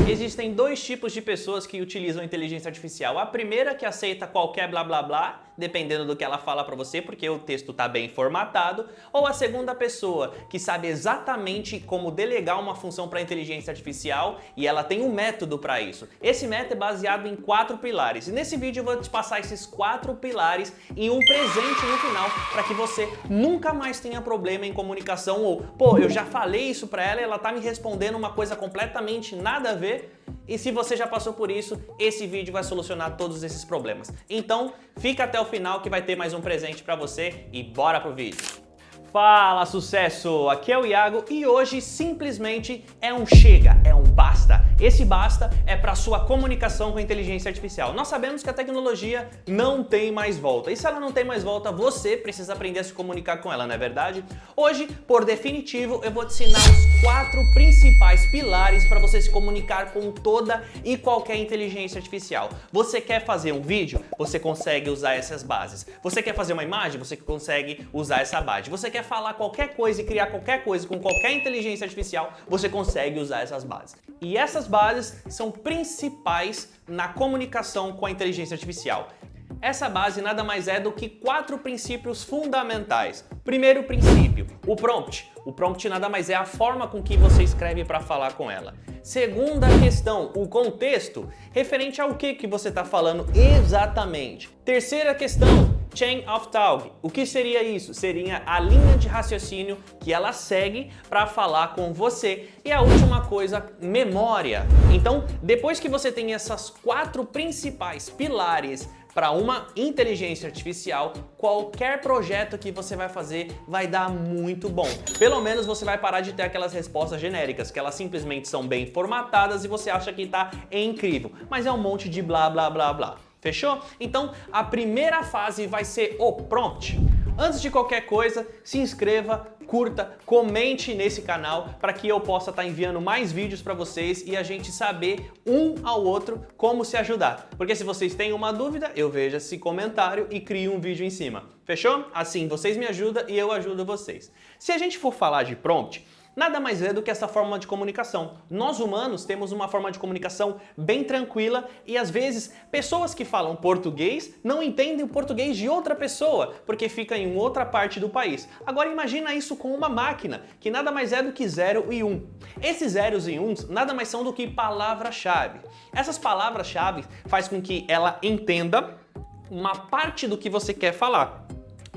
Existem dois tipos de pessoas que utilizam inteligência artificial. A primeira que aceita qualquer blá blá blá, dependendo do que ela fala para você, porque o texto está bem formatado, ou a segunda pessoa que sabe exatamente como delegar uma função para a inteligência artificial e ela tem um método para isso. Esse método é baseado em 4 pilares e nesse vídeo eu vou te passar esses 4 pilares em um presente no final para que você nunca mais tenha problema em comunicação ou, pô, eu já falei isso para ela e ela tá me respondendo uma coisa completamente nada a ver. E se você já passou por isso, esse vídeo vai solucionar todos esses problemas. Então, fica até o final que vai ter mais um presente pra você e bora pro vídeo. Fala, sucesso! Aqui é o Iago e hoje simplesmente é um chega, é um basta. Esse basta é para sua comunicação com a inteligência artificial. Nós sabemos que a tecnologia não tem mais volta. E se ela não tem mais volta, você precisa aprender a se comunicar com ela, não é verdade? Hoje, por definitivo, eu vou te ensinar os 4 principais pilares para você se comunicar com toda e qualquer inteligência artificial. Você quer fazer um vídeo? Você consegue usar essas bases. Você quer fazer uma imagem? Você consegue usar essa base. Você quer falar qualquer coisa e criar qualquer coisa com qualquer inteligência artificial? Você consegue usar essas bases. E essas bases são principais na comunicação com a inteligência artificial. Essa base nada mais é do que 4 princípios fundamentais. Primeiro princípio, o prompt. O prompt nada mais é a forma com que você escreve para falar com ela. Segunda questão, o contexto, referente ao que você está falando exatamente. Terceira questão, chain of thought. O que seria isso? Seria a linha de raciocínio que ela segue para falar com você. E a última coisa, memória. Então, depois que você tem essas 4 principais pilares para uma inteligência artificial, qualquer projeto que você vai fazer vai dar muito bom. Pelo menos você vai parar de ter aquelas respostas genéricas, que elas simplesmente são bem formatadas e você acha que tá incrível, mas é um monte de blá blá blá blá. Fechou? Então, a primeira fase vai ser o prompt. Antes de qualquer coisa, se inscreva, curta, comente nesse canal para que eu possa estar enviando mais vídeos para vocês e a gente saber um ao outro como se ajudar. Porque se vocês têm uma dúvida, eu vejo esse comentário e crio um vídeo em cima. Fechou? Assim vocês me ajudam e eu ajudo vocês. Se a gente for falar de prompt, nada mais é do que essa forma de comunicação. Nós humanos temos uma forma de comunicação bem tranquila e às vezes pessoas que falam português não entendem o português de outra pessoa porque fica em outra parte do país. Agora imagina isso com uma máquina, que nada mais é do que 0 e 1. Esses zeros e uns nada mais são do que palavra-chave. Essas palavras-chave faz com que ela entenda uma parte do que você quer falar.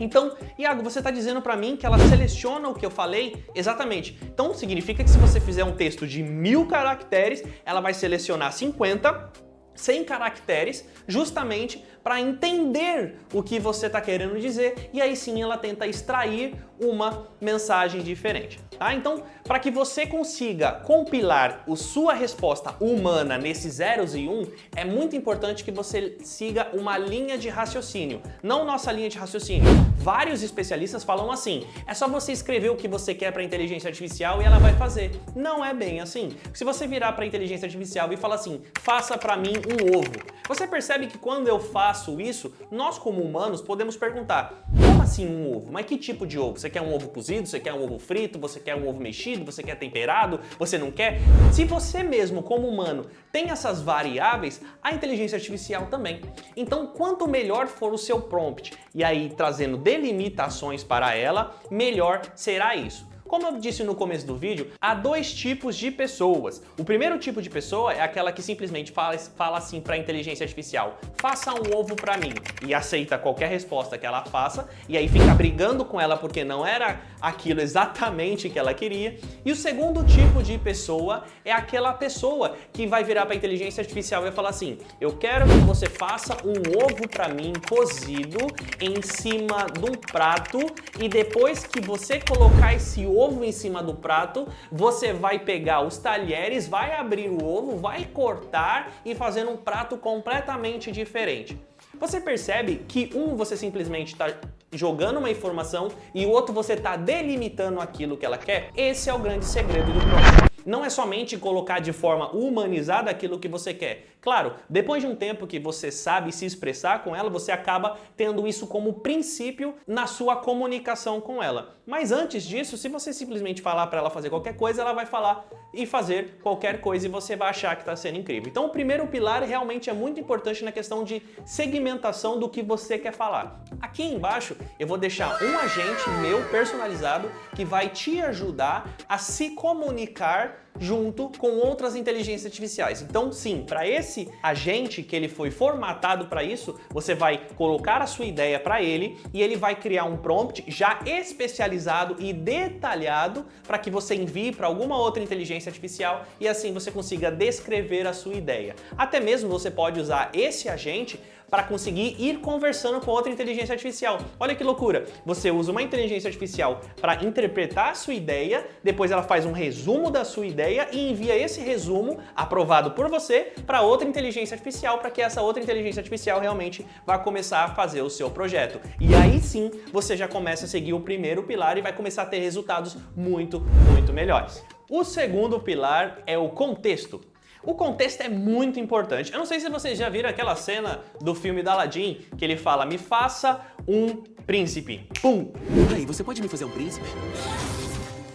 Então, Iago, você está dizendo para mim que ela seleciona o que eu falei? Exatamente. Então, significa que se você fizer um texto de 1000 caracteres, ela vai selecionar 50, 100 caracteres, justamente para entender o que você está querendo dizer e aí sim ela tenta extrair uma mensagem diferente. Tá? Então, para que você consiga compilar a sua resposta humana nesses zeros e é muito importante que você siga uma linha de raciocínio, não nossa linha de raciocínio. Vários especialistas falam assim, é só você escrever o que você quer para a inteligência artificial e ela vai fazer. Não é bem assim. Se você virar para a inteligência artificial e falar assim, faça para mim um ovo, você percebe que quando eu faço isso, nós como humanos podemos perguntar, como assim um ovo? Mas que tipo de ovo? Você quer um ovo cozido? Você quer um ovo frito? Você quer um ovo mexido? Você quer temperado? Você não quer? Se você mesmo, como humano, tem essas variáveis, a inteligência artificial também. Então, quanto melhor for o seu prompt, e aí trazendo delimitações para ela, melhor será isso. Como eu disse no começo do vídeo, há 2 tipos de pessoas. O primeiro tipo de pessoa é aquela que simplesmente fala assim para a inteligência artificial, faça um ovo para mim, e aceita qualquer resposta que ela faça, e aí fica brigando com ela porque não era aquilo exatamente que ela queria. E o segundo tipo de pessoa é aquela pessoa que vai virar para a inteligência artificial e vai falar assim, eu quero que você faça um ovo para mim cozido em cima de um prato e depois que você colocar esse ovo em cima do prato, você vai pegar os talheres, vai abrir o ovo, vai cortar e fazer um prato completamente diferente. Você percebe que você simplesmente está jogando uma informação e o outro você está delimitando aquilo que ela quer? Esse é o grande segredo do prompt. não é somente colocar de forma humanizada aquilo que você quer. Claro, depois de um tempo que você sabe se expressar com ela, você acaba tendo isso como princípio na sua comunicação com ela. Mas antes disso, se você simplesmente falar para ela fazer qualquer coisa, ela vai falar e fazer qualquer coisa e você vai achar que está sendo incrível. Então o primeiro pilar realmente é muito importante na questão de segmentação do que você quer falar. Aqui embaixo eu vou deixar um agente meu personalizado que vai te ajudar a se comunicar junto com outras inteligências artificiais. Então sim, para esse agente que ele foi formatado para isso, você vai colocar a sua ideia para ele e ele vai criar um prompt já especializado e detalhado para que você envie para alguma outra inteligência artificial e assim você consiga descrever a sua ideia. Até mesmo você pode usar esse agente para conseguir ir conversando com outra inteligência artificial. Olha que loucura! Você usa uma inteligência artificial para interpretar a sua ideia, depois ela faz um resumo da sua ideia e envia esse resumo, aprovado por você, para outra inteligência artificial, para que essa outra inteligência artificial realmente vá começar a fazer o seu projeto. E aí sim, você já começa a seguir o primeiro pilar e vai começar a ter resultados muito melhores. O segundo pilar é o contexto. O contexto é muito importante. Eu não sei se vocês já viram aquela cena do filme da Aladdin, que ele fala, me faça um príncipe. Pum! Aí, você pode me fazer um príncipe?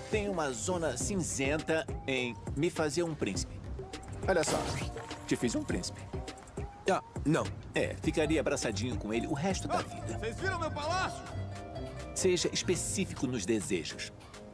Tem uma zona cinzenta em me fazer um príncipe. Olha só, te fiz um príncipe. Ah, não. Ficaria abraçadinho com ele o resto da vida. Vocês viram meu palácio? Seja específico nos desejos.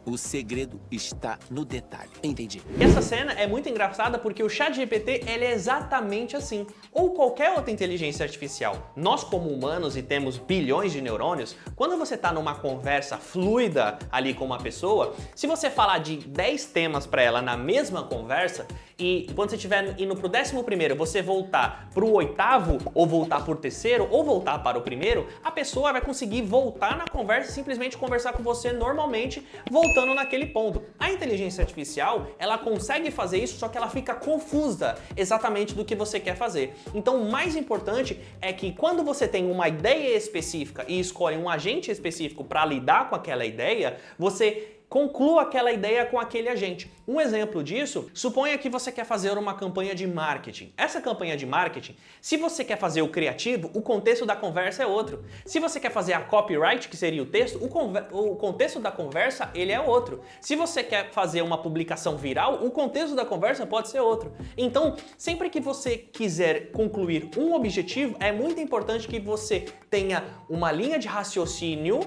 O segredo está no detalhe. Entendi. Essa cena é muito engraçada porque o ChatGPT ele é exatamente assim, ou qualquer outra inteligência artificial. Nós como humanos e temos bilhões de neurônios, quando você está numa conversa fluida ali com uma pessoa, se você falar de 10 temas para ela na mesma conversa e quando você estiver indo pro 11º, você voltar pro 8º ou voltar pro 3º ou voltar para o primeiro, a pessoa vai conseguir voltar na conversa e simplesmente conversar com você normalmente, voltando naquele ponto. A inteligência artificial, ela consegue fazer isso, só que ela fica confusa exatamente do que você quer fazer. Então, o mais importante é que quando você tem uma ideia específica e escolhe um agente específico para lidar com aquela ideia, você conclua aquela ideia com aquele agente. Um exemplo disso, suponha que você quer fazer uma campanha de marketing. Essa campanha de marketing, se você quer fazer o criativo, o contexto da conversa é outro. Se você quer fazer a copyright, que seria o texto, o contexto da conversa, ele é outro. Se você quer fazer uma publicação viral, o contexto da conversa pode ser outro. Então, sempre que você quiser concluir um objetivo, é muito importante que você tenha uma linha de raciocínio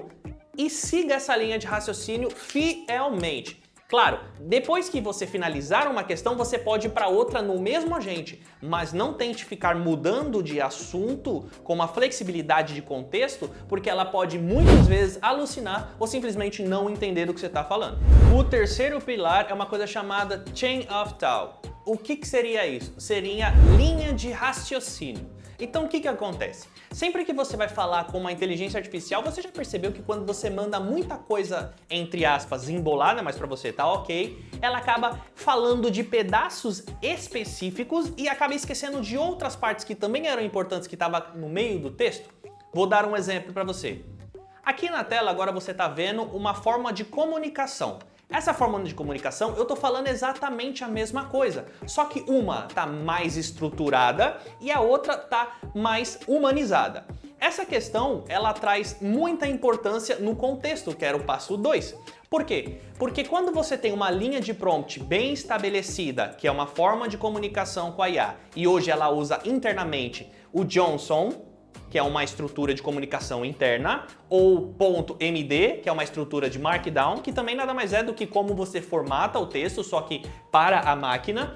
e siga essa linha de raciocínio fielmente. Claro, depois que você finalizar uma questão, você pode ir para outra no mesmo agente, mas não tente ficar mudando de assunto com uma flexibilidade de contexto, porque ela pode muitas vezes alucinar ou simplesmente não entender do que você está falando. O terceiro pilar é uma coisa chamada Chain of Thought. O que seria isso? Seria linha de raciocínio. Então o que acontece? Sempre que você vai falar com uma inteligência artificial, você já percebeu que quando você manda muita coisa, entre aspas, embolada, mas pra você tá ok, ela acaba falando de pedaços específicos e acaba esquecendo de outras partes que também eram importantes que estavam no meio do texto? Vou dar um exemplo pra você. Aqui na tela agora você tá vendo uma forma de comunicação. Essa forma de comunicação, eu tô falando exatamente a mesma coisa, só que uma tá mais estruturada e a outra tá mais humanizada. Essa questão, ela traz muita importância no contexto, que era o passo 2. Por quê? Porque quando você tem uma linha de prompt bem estabelecida, que é uma forma de comunicação com a IA, e hoje ela usa internamente o Johnson, que é uma estrutura de comunicação interna, ou .md, que é uma estrutura de Markdown, que também nada mais é do que como você formata o texto, só que para a máquina,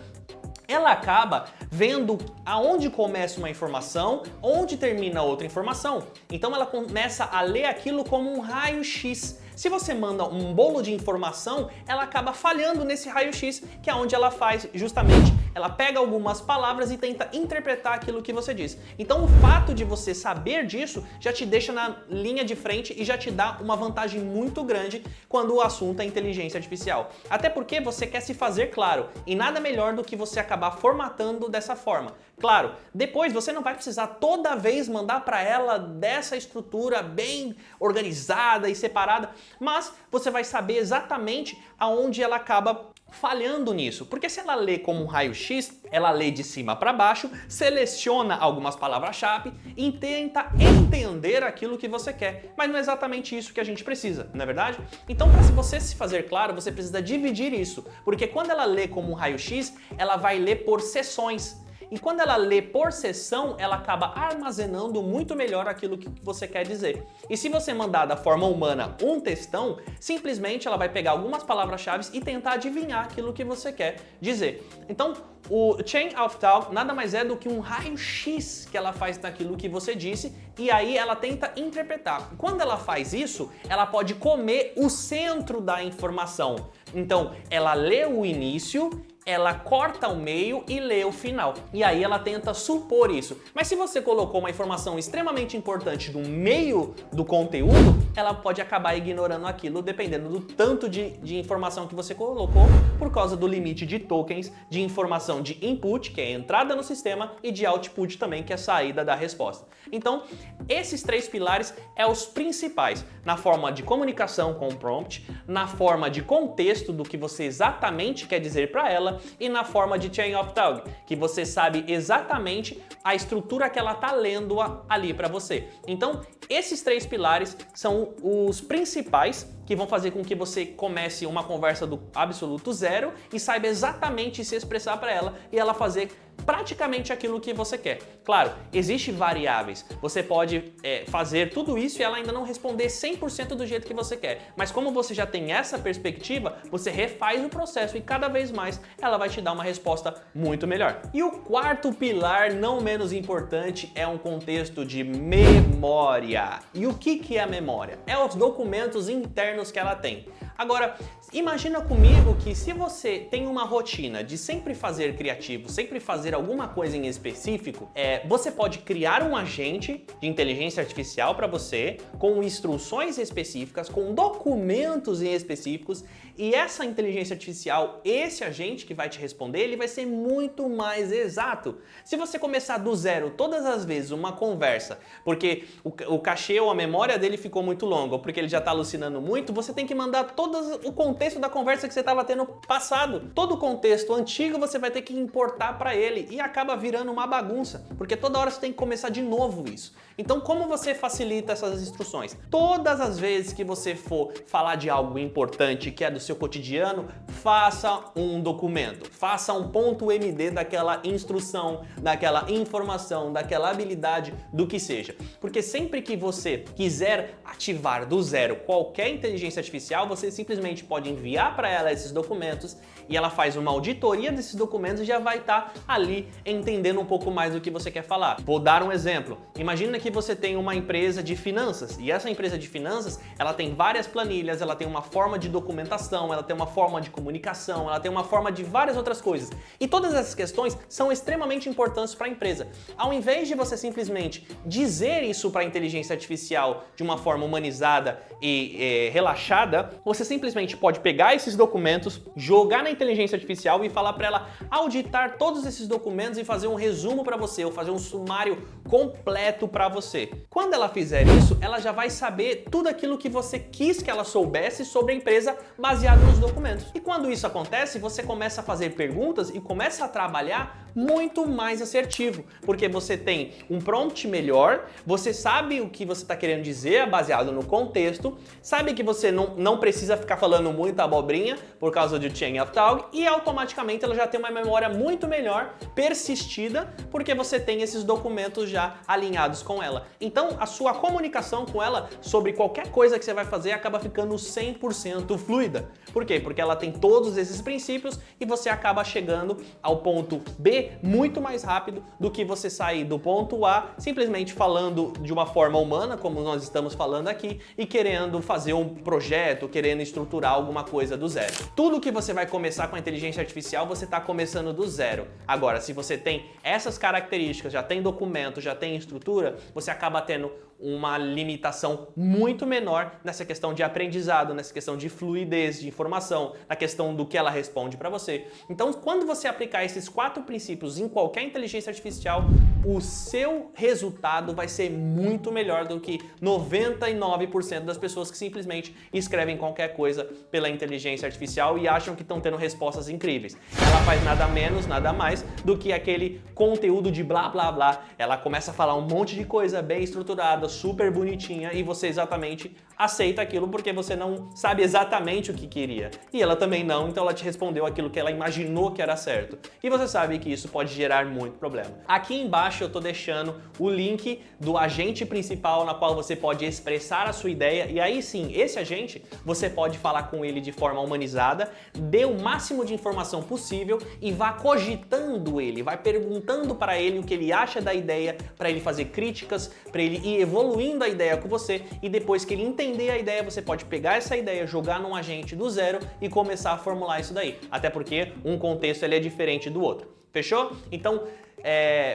ela acaba vendo aonde começa uma informação, onde termina outra informação. Então ela começa a ler aquilo como um raio-x. Se você manda um bolo de informação, ela acaba falhando nesse raio-x, que é onde ela faz justamente, ela pega algumas palavras e tenta interpretar aquilo que você diz. Então o fato de você saber disso já te deixa na linha de frente e já te dá uma vantagem muito grande quando o assunto é inteligência artificial. Até porque você quer se fazer claro, e nada melhor do que você acabar formatando dessa forma. Claro, depois você não vai precisar toda vez mandar para ela dessa estrutura bem organizada e separada, mas você vai saber exatamente aonde ela acaba falhando nisso, porque se ela lê como um raio-x, ela lê de cima para baixo, seleciona algumas palavras-chave e tenta entender aquilo que você quer. Mas não é exatamente isso que a gente precisa, não é verdade? Então, para você se fazer claro, você precisa dividir isso, porque quando ela lê como um raio-x, ela vai ler por seções. E quando ela lê por seção, ela acaba armazenando muito melhor aquilo que você quer dizer. E se você mandar da forma humana um textão, simplesmente ela vai pegar algumas palavras-chave e tentar adivinhar aquilo que você quer dizer. Então, o Chain of Thought nada mais é do que um raio-x que ela faz naquilo que você disse e aí ela tenta interpretar. Quando ela faz isso, ela pode comer o centro da informação. Então, ela lê o início, ela corta o meio e lê o final. E aí ela tenta supor isso. Mas se você colocou uma informação extremamente importante no meio do conteúdo, ela pode acabar ignorando aquilo dependendo do tanto de informação que você colocou por causa do limite de tokens de informação de input, que é a entrada no sistema, e de output também, que é a saída da resposta. Então, esses três pilares é os principais na forma de comunicação com o prompt, na forma de contexto do que você exatamente quer dizer para ela, e na forma de Chain of Thought, que você sabe exatamente a estrutura que ela está lendo ali para você. Então, esses três pilares são os principais que vão fazer com que você comece uma conversa do absoluto zero e saiba exatamente se expressar para ela e ela fazer praticamente aquilo que você quer. Claro, existem variáveis. Você pode fazer tudo isso e ela ainda não responder 100% do jeito que você quer. Mas como você já tem essa perspectiva, você refaz o processo e cada vez mais ela vai te dar uma resposta muito melhor. E o quarto pilar, não menos importante, é um contexto de memória. E o que é a memória? É os documentos internos que ela tem. Agora, imagina comigo que se você tem uma rotina de sempre fazer criativo, sempre fazer alguma coisa em específico, você pode criar um agente de inteligência artificial para você, com instruções específicas, com documentos em específicos, e essa inteligência artificial, esse agente que vai te responder, ele vai ser muito mais exato. Se você começar do zero todas as vezes uma conversa, porque o cachê ou a memória dele ficou muito longa, ou porque ele já está alucinando muito, você tem que mandar todo o contexto da conversa que você estava tendo passado. Todo o contexto antigo você vai ter que importar para ele e acaba virando uma bagunça, porque toda hora você tem que começar de novo isso. Então, como você facilita essas instruções? Todas as vezes que você for falar de algo importante que é do seu cotidiano, faça um documento, faça um ponto MD daquela instrução, daquela informação, daquela habilidade, do que seja. Porque sempre que você quiser ativar do zero qualquer inteligência artificial, você simplesmente pode enviar para ela esses documentos e ela faz uma auditoria desses documentos e já vai estar ali entendendo um pouco mais do que você quer falar. Vou dar um exemplo. Imagina que você tem uma empresa de finanças e essa empresa de finanças, ela tem várias planilhas, ela tem uma forma de documentação, ela tem uma forma de comunicação, ela tem uma forma de várias outras coisas. E todas essas questões são extremamente importantes para a empresa. Ao invés de você simplesmente dizer isso para a inteligência artificial de uma forma humanizada e relaxada, você simplesmente pode pegar esses documentos, jogar na inteligência artificial e falar para ela auditar todos esses documentos e fazer um resumo para você, ou fazer um sumário completo para você. Quando ela fizer isso, ela já vai saber tudo aquilo que você quis que ela soubesse sobre a empresa baseado nos documentos. E quando isso acontece, você começa a fazer perguntas e começa a trabalhar muito mais assertivo, porque você tem um prompt melhor, você sabe o que você está querendo dizer baseado no contexto, sabe que você não precisa ficar falando muita abobrinha por causa do Chain of Thought e automaticamente ela já tem uma memória muito melhor, persistida, porque você tem esses documentos já alinhados com ela. Então a sua comunicação com ela sobre qualquer coisa que você vai fazer acaba ficando 100% fluida. Por quê? Porque ela tem todos esses princípios e você acaba chegando ao ponto B muito mais rápido do que você sair do ponto A simplesmente falando de uma forma humana, como nós estamos falando aqui, e querendo fazer um projeto, querendo estruturar alguma coisa do zero. Tudo que você vai começar com a inteligência artificial, você está começando do zero. Agora, se você tem essas características, já tem documento, já tem estrutura, você acaba tendo uma limitação muito menor nessa questão de aprendizado, nessa questão de fluidez de informação, na questão do que ela responde para você. Então, quando você aplicar esses 4 princípios em qualquer inteligência artificial, o seu resultado vai ser muito melhor do que 99% das pessoas que simplesmente escrevem qualquer coisa pela inteligência artificial e acham que estão tendo respostas incríveis. Ela faz nada menos, nada mais do que aquele conteúdo de blá blá blá. Ela começa a falar um monte de coisa bem estruturada, super bonitinha, e você exatamente aceita aquilo porque você não sabe exatamente o que queria. E ela também não, então ela te respondeu aquilo que ela imaginou que era certo. E você sabe que isso pode gerar muito problema. Aqui embaixo eu tô deixando o link do agente principal na qual você pode expressar a sua ideia, e aí sim, esse agente, você pode falar com ele de forma humanizada, dê o máximo de informação possível e vá cogitando ele, vai perguntando para ele o que ele acha da ideia, para ele fazer críticas, para ele ir evoluindo a ideia com você, e depois que ele entender a ideia, você pode pegar essa ideia, jogar num agente do zero e começar a formular isso daí. Até porque um contexto ele é diferente do outro. Fechou? Então,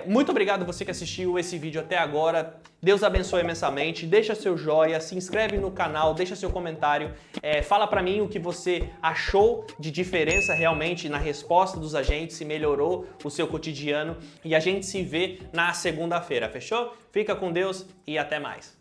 muito obrigado você que assistiu esse vídeo até agora. Deus abençoe imensamente. Deixa seu joia, se inscreve no canal, deixa seu comentário. Fala pra mim o que você achou de diferença realmente na resposta dos agentes, se melhorou o seu cotidiano. E a gente se vê na segunda-feira, fechou? Fica com Deus e até mais.